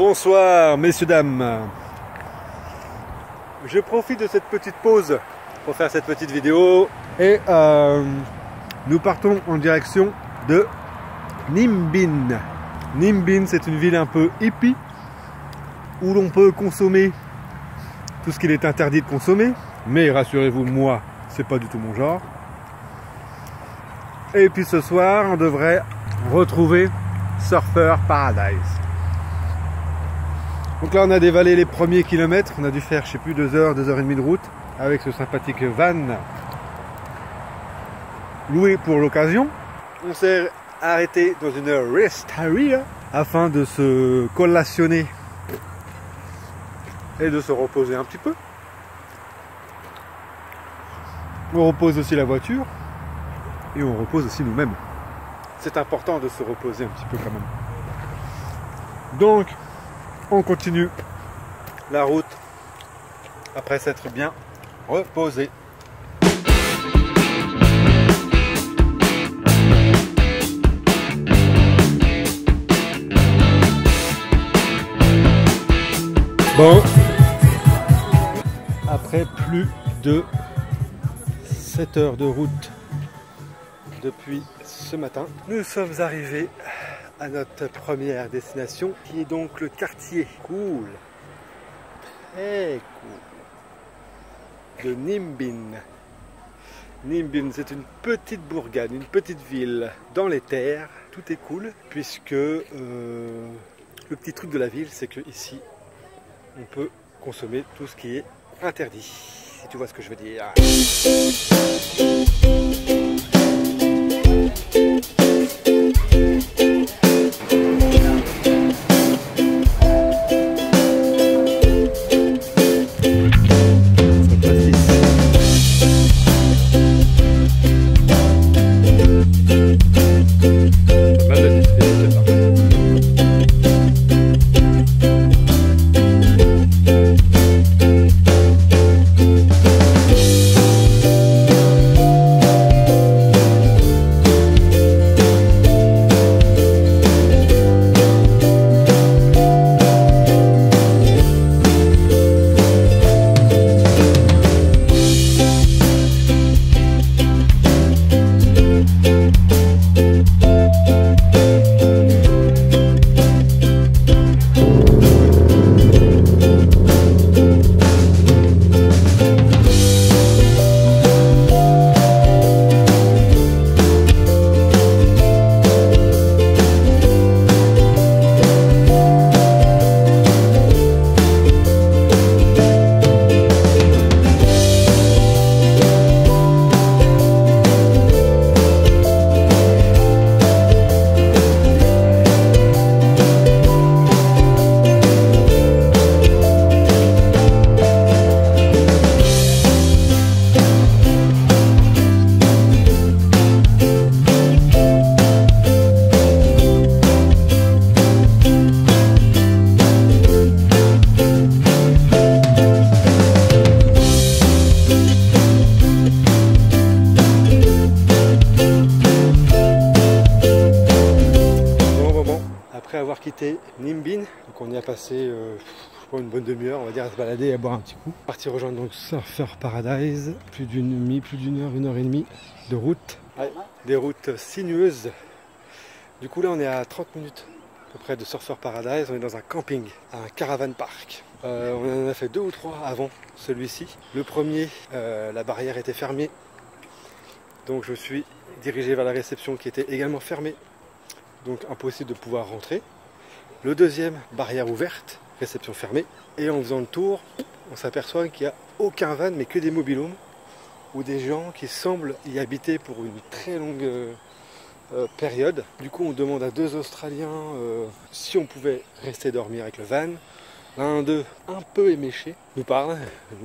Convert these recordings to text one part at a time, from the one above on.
Bonsoir messieurs dames. Je profite de cette petite pause pour faire cette petite vidéo et nous partons en direction de Ninh Binh. Ninh Binh, c'est une ville un peu hippie où l'on peut consommer tout ce qu'il est interdit de consommer, mais rassurez-vous, moi c'est pas du tout mon genre. Et puis ce soir on devrait retrouver Surfer Paradise. Donc là on a dévalé les premiers kilomètres, on a dû faire je sais plus 2 heures, 2 heures et demie de route avec ce sympathique van loué pour l'occasion. On s'est arrêté dans une resteria afin de se collationner et de se reposer un petit peu. On repose aussi la voiture et on repose aussi nous-mêmes. C'est important de se reposer un petit peu quand même. Donc on continue la route après s'être bien reposé. Bon, après plus de 7 heures de route depuis ce matin, nous sommes arrivés à notre première destination qui est donc le quartier cool, très cool de Ninh Binh. Ninh Binh, c'est une petite bourgade, une petite ville dans les terres. Tout est cool puisque le petit truc de la ville, c'est que ici on peut consommer tout ce qui est interdit, si tu vois ce que je veux dire. Quitté Ninh Binh, donc on y a passé je crois une bonne demi-heure, on va dire, à se balader et à boire un petit coup. Parti rejoindre donc Surfer Paradise, plus d'une heure, 1h30 de route, ouais, des routes sinueuses. Du coup là on est à 30 minutes à peu près de Surfer Paradise, on est dans un camping, un caravan park. On en a fait 2 ou 3 avant celui-ci. Le premier, la barrière était fermée, donc je suis dirigé vers la réception qui était également fermée, donc impossible de pouvoir rentrer. Le deuxième, barrière ouverte, réception fermée. Et en faisant le tour, on s'aperçoit qu'il n'y a aucun van, mais que des mobil-homes, ou des gens qui semblent y habiter pour une très longue période. Du coup, on demande à 2 Australiens si on pouvait rester dormir avec le van. L'un d'eux, un peu éméché, nous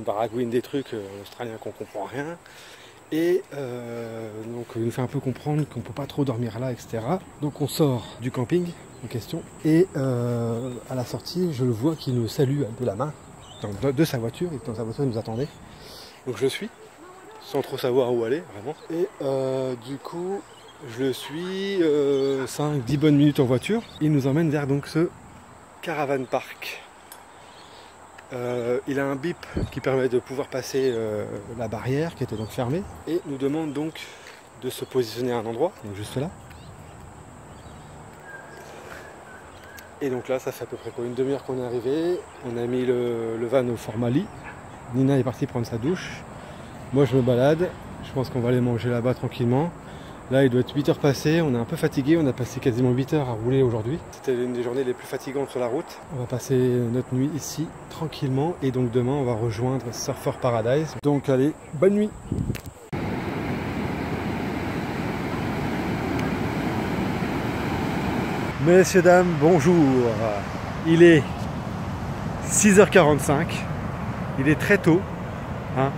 baragouine des trucs australiens qu'on comprend rien. Et donc il nous fait un peu comprendre qu'on ne peut pas trop dormir là, etc. Donc on sort du camping en question et à la sortie je le vois qui nous salue de la main de sa voiture, et dans sa voiture il nous attendait. Donc je le suis sans trop savoir où aller vraiment. Et du coup je le suis 5-10 bonnes minutes en voiture. Il nous emmène vers donc ce Caravan Park. Il a un bip qui permet de pouvoir passer la barrière qui était donc fermée et nous demande donc de se positionner à un endroit, donc juste là. Et donc là ça fait à peu près quoi, une demi-heure qu'on est arrivé, on a mis le van au format lit. Nina est partie prendre sa douche, moi je me balade, je pense qu'on va aller manger là-bas tranquillement. Là il doit être 8 heures passées, on est un peu fatigué, on a passé quasiment 8 heures à rouler aujourd'hui. C'était l'une des journées les plus fatigantes sur la route. On va passer notre nuit ici tranquillement et donc demain on va rejoindre Surfer Paradise. Donc allez, bonne nuit. Messieurs, dames, bonjour. Il est 6h45, il est très tôt. Hein.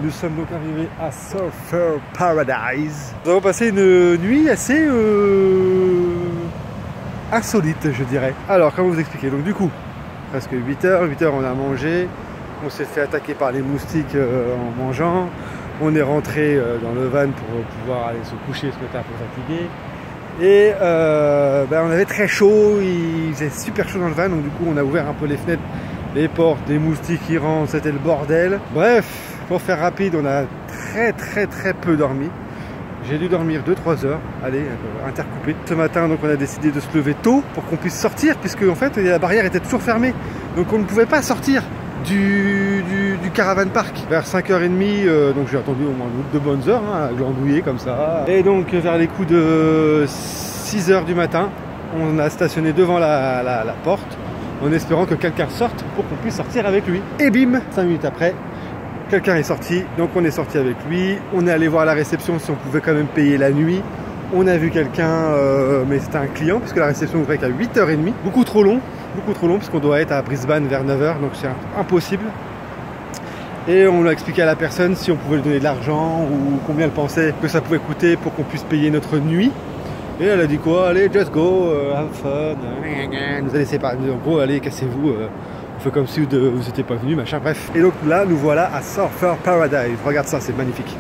Nous sommes donc arrivés à Surfer Paradise. Nous avons passé une nuit assez insolite, je dirais. Alors, comment vous expliquer? Donc du coup, presque 8 heures on a mangé, on s'est fait attaquer par les moustiques en mangeant, on est rentré dans le van pour pouvoir aller se coucher parce qu'on était un peu fatigué. Et on avait très chaud, il faisait super chaud dans le van, donc du coup on a ouvert un peu les fenêtres, les portes, des moustiques qui rentrent, c'était le bordel. Bref, pour faire rapide, on a très peu dormi. J'ai dû dormir 2-3 heures, allez, intercoupé. Ce matin, donc on a décidé de se lever tôt pour qu'on puisse sortir, puisque en fait la barrière était toujours fermée. Donc on ne pouvait pas sortir du Caravan Park. Vers 5h30, donc j'ai attendu au moins 2 bonnes heures, hein, à glandouiller comme ça. Et donc vers les coups de 6h du matin, on a stationné devant la porte, en espérant que quelqu'un sorte pour qu'on puisse sortir avec lui. Et bim, 5 minutes après, quelqu'un est sorti, donc on est sorti avec lui. On est allé voir à la réception si on pouvait quand même payer la nuit. On a vu quelqu'un, mais c'était un client, puisque la réception ouvrait qu'à 8h30. Beaucoup trop long, puisqu'on doit être à Brisbane vers 9h, donc c'est impossible. Et on a expliqué à la personne si on pouvait lui donner de l'argent ou combien elle pensait que ça pouvait coûter pour qu'on puisse payer notre nuit. Et elle a dit quoi? Allez, just go, have fun. Nous a laissé pas. En gros, allez, cassez-vous. On fait comme si vous n'étiez pas venu, machin, bref. Et donc là, nous voilà à Surfer Paradise. Regarde ça, c'est magnifique.